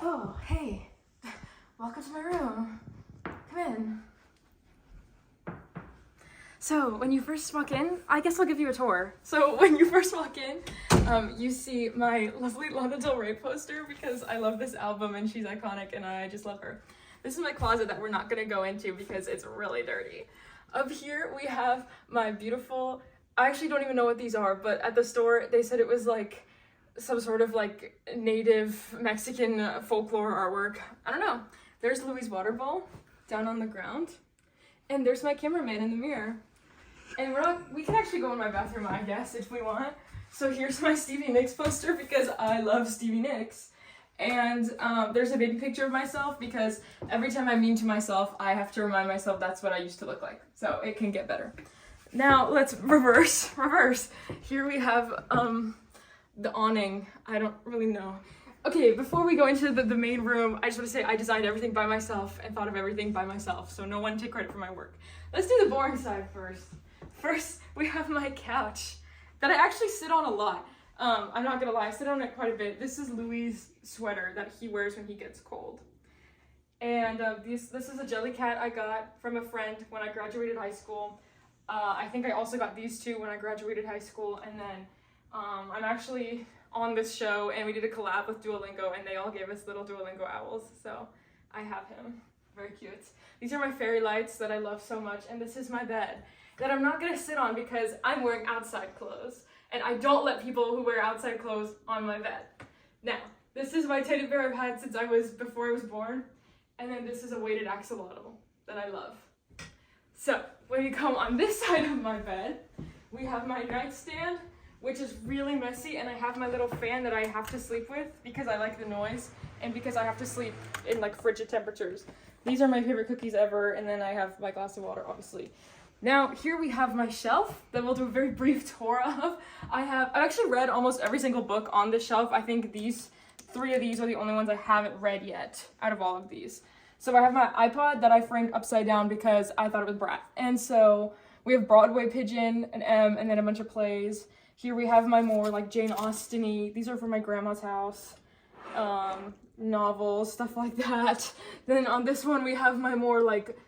Oh, hey. Welcome to my room. Come in. So, when you first walk in, I guess I'll give you a tour. So, when you first walk in, you see my lovely Lana Del Rey poster because I love this album and she's iconic and I just love her. This is my closet that we're not gonna go into because it's really dirty. Up here, we have my beautiful, I actually don't even know what these are, but at the store, they said it was like some sort of like native Mexican folklore artwork. I don't know. There's Louis' water bowl down on the ground. And there's my cameraman in the mirror. And we can actually go in my bathroom, I guess, if we want. So here's my Stevie Nicks poster because I love Stevie Nicks. And there's a baby picture of myself because every time I'm mean to myself, I have to remind myself that's what I used to look like. So it can get better. Now let's reverse. Here we have the awning. I don't really know. Okay, before we go into the main room, I just want to say I designed everything by myself and thought of everything by myself, so no one take credit for my work. Let's do the boring side first. First, we have my couch that I actually sit on a lot. I'm not gonna lie, I sit on it quite a bit. This is Louis' sweater that he wears when he gets cold. And this is a jelly cat I got from a friend when I graduated high school. I think I also got these two when I graduated high school, and then I'm actually on this show and we did a collab with Duolingo and they all gave us little Duolingo owls, so I have him. Very cute. These are my fairy lights that I love so much, and this is my bed that I'm not gonna sit on because I'm wearing outside clothes and I don't let people who wear outside clothes on my bed. Now, this is my teddy bear I've had since before I was born, and then this is a weighted axolotl that I love. So, when you come on this side of my bed, we have my nightstand, which is really messy, and I have my little fan that I have to sleep with because I like the noise and because I have to sleep in like frigid temperatures. These are my favorite cookies ever, and then I have my glass of water, obviously. Now, here we have my shelf that we'll do a very brief tour of. I've actually read almost every single book on this shelf. I think three of these are the only ones I haven't read yet out of all of these. So I have my iPod that I framed upside down because I thought it was brat. And so we have Broadway Pigeon, an M, and then a bunch of plays. Here we have my more like Jane Austen-y, these are from my grandma's house, novels, stuff like that. Then on this one we have my more like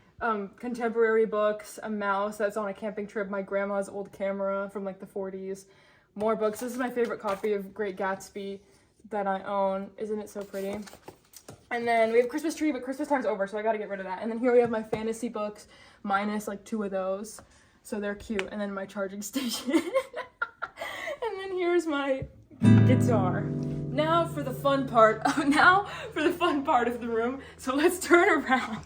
contemporary books, a mouse that's on a camping trip, my grandma's old camera from like the 40s, more books. This is my favorite copy of Great Gatsby that I own. Isn't it so pretty? And then we have Christmas tree, but Christmas time's over, so I gotta get rid of that. And then here we have my fantasy books, minus like 2 of those, so they're cute. And then my charging station. And then here's my guitar. Now for the fun part of the room. So let's turn around.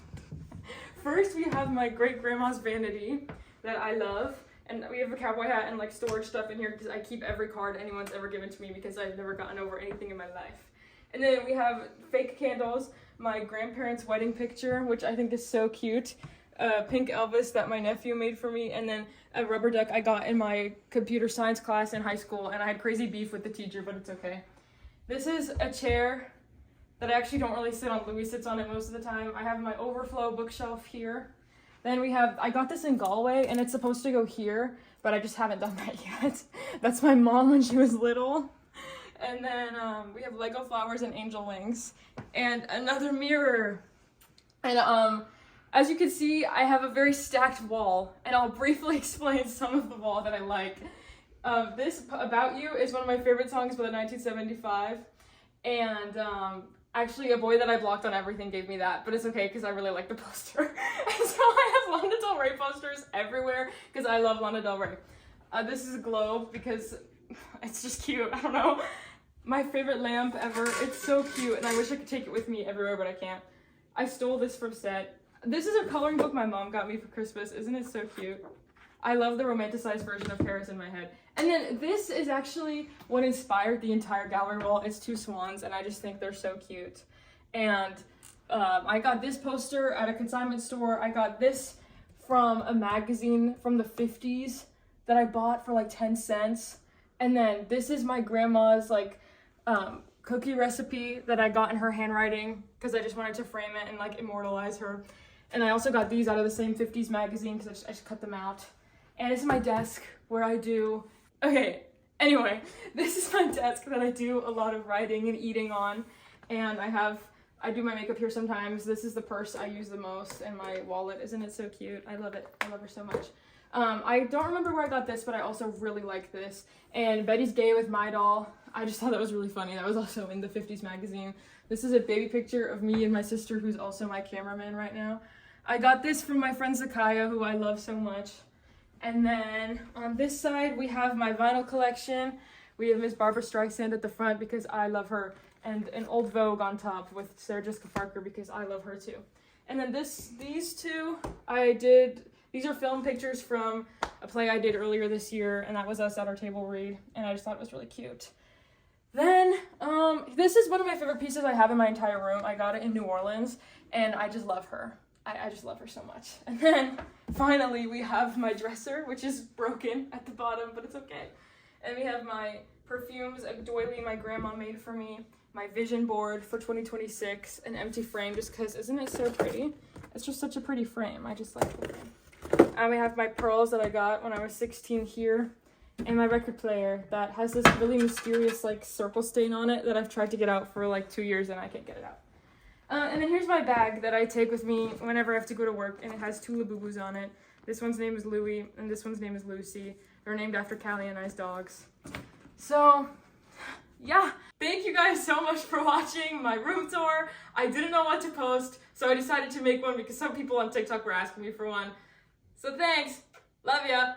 First, we have my great grandma's Vanity that I love, and we have a cowboy hat and like storage stuff in here because I keep every card anyone's ever given to me because I've never gotten over anything in my life. And then we have fake candles, my grandparents' wedding picture, which I think is so cute. Pink Elvis that my nephew made for me, and then a rubber duck I got in my computer science class in high school, and I had crazy beef with the teacher, but it's okay. This is a chair that I actually don't really sit on. Louis sits on it most of the time. I have my overflow bookshelf here. Then I got this in Galway, and it's supposed to go here, but I just haven't done that yet. That's my mom when she was little. And then we have Lego flowers and angel wings, and another mirror. And as you can see, I have a very stacked wall, and I'll briefly explain some of the wall that I like. This About You is one of my favorite songs by the 1975, and actually a boy that I blocked on everything gave me that, but it's okay because I really like the poster. And so I have Lana Del Rey posters everywhere because I love Lana Del Rey. This is a globe because it's just cute, I don't know. My favorite lamp ever, it's so cute, and I wish I could take it with me everywhere, but I can't. I stole this from set. This is a coloring book my mom got me for Christmas. Isn't it so cute? I love the romanticized version of Paris in my head. And then this is actually what inspired the entire gallery wall. It's 2 swans, and I just think they're so cute. And I got this poster at a consignment store. I got this from a magazine from the 50s that I bought for like 10 cents. And then this is my grandma's like cookie recipe that I got in her handwriting because I just wanted to frame it and like immortalize her. And I also got these out of the same 50s magazine because I just cut them out. And this is my desk where I do... Okay, anyway, this is my desk that I do a lot of writing and eating on. And I have I do my makeup here sometimes. This is the purse I use the most, and my wallet. Isn't it so cute? I love it. I love her so much. I don't remember where I got this, but I also really like this. And Betty's Gay with My Doll. I just thought that was really funny. That was also in the 50s magazine. This is a baby picture of me and my sister, who's also my cameraman right now. I got this from my friend Zakaya, who I love so much. And then on this side, we have my vinyl collection. We have Miss Barbara Streisand at the front because I love her, and an old Vogue on top with Sarah Jessica Parker because I love her too. And then these two, these are film pictures from a play I did earlier this year, and that was us at our table read, and I just thought it was really cute. Then, this is one of my favorite pieces I have in my entire room. I got it in New Orleans, and I just love her. I just love her so much. And then, finally, we have my dresser, which is broken at the bottom, but it's okay. And we have my perfumes, a doily my grandma made for me, my vision board for 2026, an empty frame just because, isn't it so pretty? It's just such a pretty frame. I just like the frame. And we have my pearls that I got when I was 16 here, and my record player that has this really mysterious like circle stain on it that I've tried to get out for like 2 years and I can't get it out. And then here's my bag that I take with me whenever I have to go to work, and it has 2 Labubus on it. This one's name is Louie, and this one's name is Lucy. They're named after Callie and I's dogs. So, yeah. Thank you guys so much for watching my room tour. I didn't know what to post, so I decided to make one because some people on TikTok were asking me for one. So thanks. Love ya.